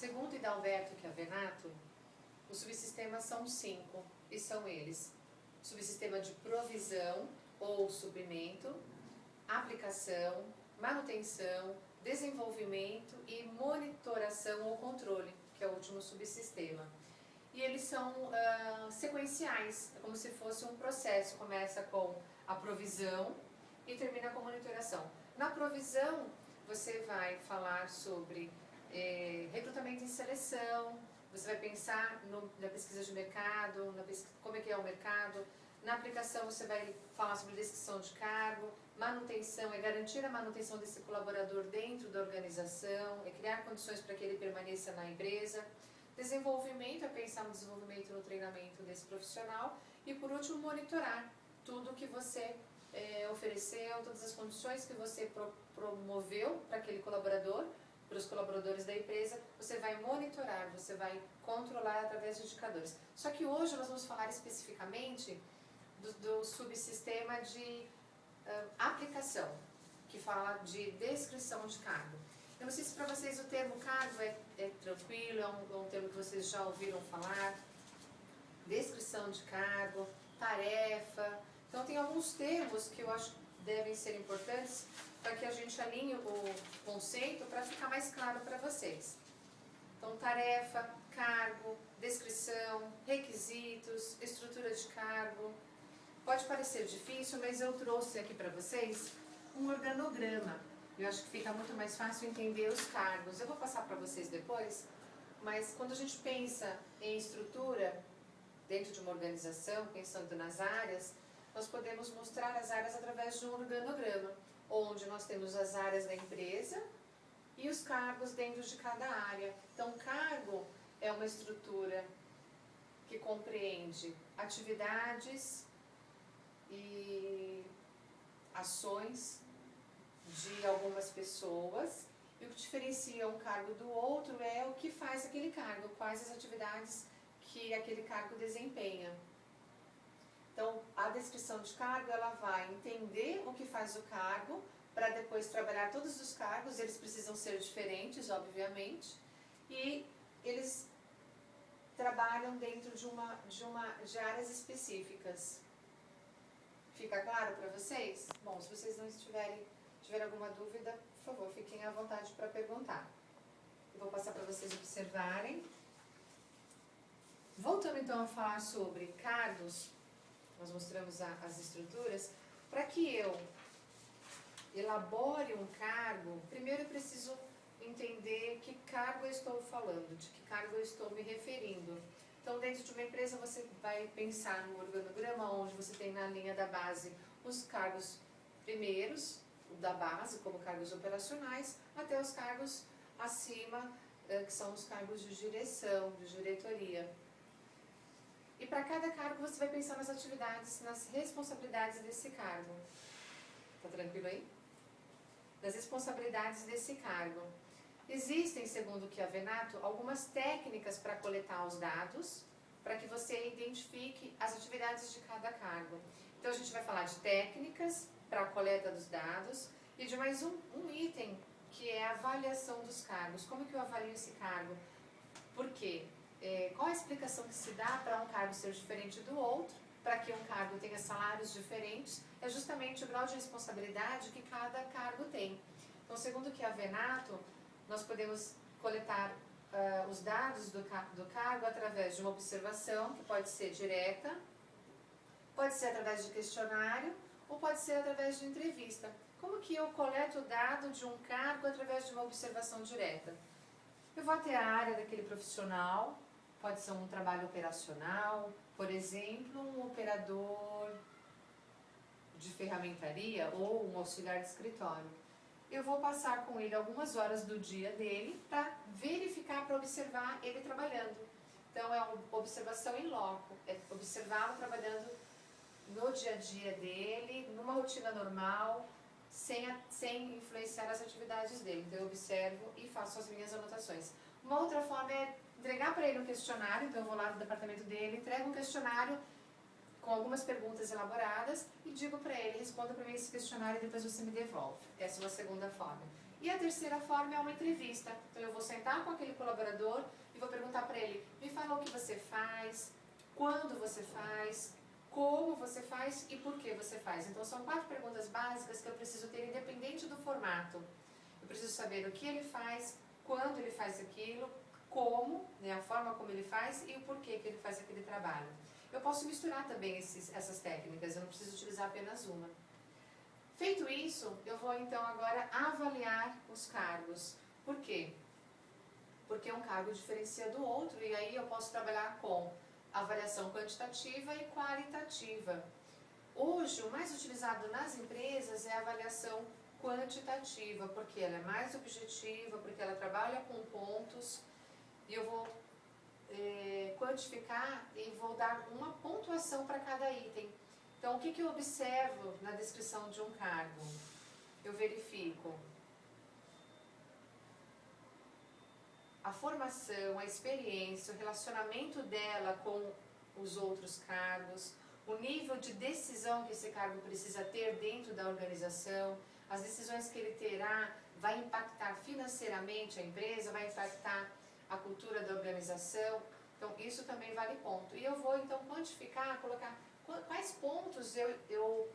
Segundo Hidalberto Chiavenato, os subsistemas são 5 e são eles: subsistema de provisão ou suprimento, aplicação, manutenção, desenvolvimento e monitoração ou controle, que é o último subsistema. E eles são sequenciais, é como se fosse um processo, começa com a provisão e termina com a monitoração. Na provisão, você vai falar sobre recrutamento e seleção, você vai pensar na pesquisa de mercado, como é que é o mercado. Na aplicação você vai falar sobre descrição de cargo, manutenção, é garantir a manutenção desse colaborador dentro da organização, é criar condições para que ele permaneça na empresa. Desenvolvimento é pensar no desenvolvimento e no treinamento desse profissional. E por último, monitorar tudo que você ofereceu, todas as condições que você promoveu para aquele colaborador, para os colaboradores da empresa, você vai monitorar, você vai controlar através de indicadores. Só que hoje nós vamos falar especificamente do subsistema de aplicação, que fala de descrição de cargo. Eu não sei se para vocês o termo cargo é tranquilo, é um termo que vocês já ouviram falar. Descrição de cargo, tarefa. Então tem alguns termos que eu acho que devem ser importantes para que a gente alinhe o conceito para ficar mais claro para vocês. Então, tarefa, cargo, descrição, requisitos, estrutura de cargo. Pode parecer difícil, mas eu trouxe aqui para vocês um organograma. Eu acho que fica muito mais fácil entender os cargos. Eu vou passar para vocês depois, mas quando a gente pensa em estrutura dentro de uma organização, pensando nas áreas, nós podemos mostrar as áreas através de um organograma, onde nós temos as áreas da empresa e os cargos dentro de cada área. Então, cargo é uma estrutura que compreende atividades e ações de algumas pessoas, e o que diferencia um cargo do outro é o que faz aquele cargo, quais as atividades que aquele cargo desempenha. Então, a descrição de cargo, ela vai entender o que faz o cargo, para depois trabalhar todos os cargos. Eles precisam ser diferentes, obviamente, e eles trabalham dentro de áreas específicas. Fica claro para vocês? Bom, se vocês não tiverem alguma dúvida, por favor, fiquem à vontade para perguntar. Eu vou passar para vocês observarem. Voltando então a falar sobre cargos, nós mostramos as estruturas. Para que eu elabore um cargo, primeiro eu preciso entender que cargo eu estou falando, de que cargo eu estou me referindo. Então, dentro de uma empresa, você vai pensar no organograma, onde você tem na linha da base os cargos primeiros, da base, como cargos operacionais, até os cargos acima, que são os cargos de direção, de diretoria. E para cada cargo você vai pensar nas atividades, nas responsabilidades desse cargo. Tá tranquilo aí? Das responsabilidades desse cargo. Existem, segundo o Chiavenato, algumas técnicas para coletar os dados, para que você identifique as atividades de cada cargo. Então a gente vai falar de técnicas para a coleta dos dados e de mais um item, que é a avaliação dos cargos. Como que eu avalio esse cargo? Por quê? Qual a explicação que se dá para um cargo ser diferente do outro, para que um cargo tenha salários diferentes? É justamente o grau de responsabilidade que cada cargo tem. Então, segundo o Chiavenato, nós podemos coletar os dados do cargo através de uma observação, que pode ser direta, pode ser através de questionário, ou pode ser através de entrevista. Como que eu coleto o dado de um cargo através de uma observação direta? Eu vou até a área daquele profissional, pode ser um trabalho operacional, por exemplo, um operador de ferramentaria ou um auxiliar de escritório. Eu vou passar com ele algumas horas do dia dele para verificar, para observar ele trabalhando. Então é uma observação in loco, é observá-lo trabalhando no dia a dia dele, numa rotina normal, sem influenciar as atividades dele. Então eu observo e faço as minhas anotações. Uma outra forma é entregar para ele um questionário. Então eu vou lá no departamento dele, entrego um questionário com algumas perguntas elaboradas e digo para ele: responda para mim esse questionário e depois você me devolve. Essa é uma segunda forma. E a terceira forma é uma entrevista. Então eu vou sentar com aquele colaborador e vou perguntar para ele, me fala o que você faz, quando você faz, como você faz e por que você faz. Então são 4 perguntas básicas que eu preciso ter independente do formato. Eu preciso saber o que ele faz, quando ele faz aquilo, como, né, a forma como ele faz e o porquê que ele faz aquele trabalho. Eu posso misturar também essas técnicas, eu não preciso utilizar apenas uma. Feito isso, eu vou então agora avaliar os cargos. Por quê? Porque um cargo diferencia do outro e aí eu posso trabalhar com avaliação quantitativa e qualitativa. Hoje, o mais utilizado nas empresas é a avaliação quantitativa, porque ela é mais objetiva, porque ela trabalha com pontos e eu vou quantificar e vou dar uma pontuação para cada item. Então, o que eu observo na descrição de um cargo? Eu verifico a formação, a experiência, o relacionamento dela com os outros cargos, o nível de decisão que esse cargo precisa ter dentro da organização, as decisões que ele terá vai impactar financeiramente a empresa, vai impactar a cultura da organização. Então, isso também vale ponto. E eu vou, então, quantificar, colocar quais pontos eu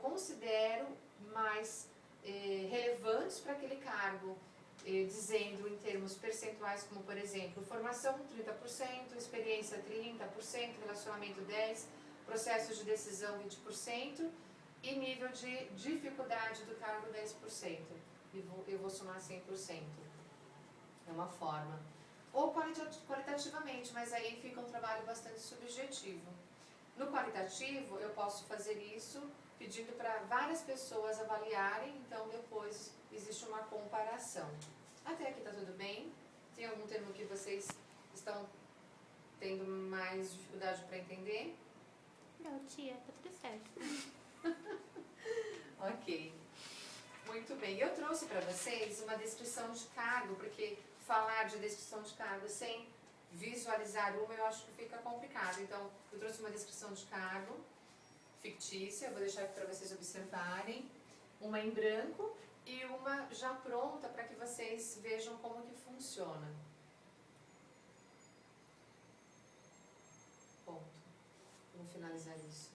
considero mais relevantes para aquele cargo, dizendo em termos percentuais, como por exemplo, formação 30%, experiência 30%, relacionamento 10%, processos de decisão 20% e nível de dificuldade do cargo 10%. Eu vou somar 100%. É uma forma. Ou qualitativamente, mas aí fica um trabalho bastante subjetivo. No qualitativo, eu posso fazer isso pedindo para várias pessoas avaliarem, então depois existe uma comparação. Até aqui está tudo bem? Tem algum termo que vocês estão tendo mais dificuldade para entender? Não, tia, tá tudo certo. Ok. Muito bem. Eu trouxe para vocês uma descrição de cargo, porque falar de descrição de cargo sem visualizar uma eu acho que fica complicado. Então, eu trouxe uma descrição de cargo fictícia, vou deixar aqui para vocês observarem. Uma em branco e uma já pronta para que vocês vejam como que funciona. Ponto. Vamos finalizar isso.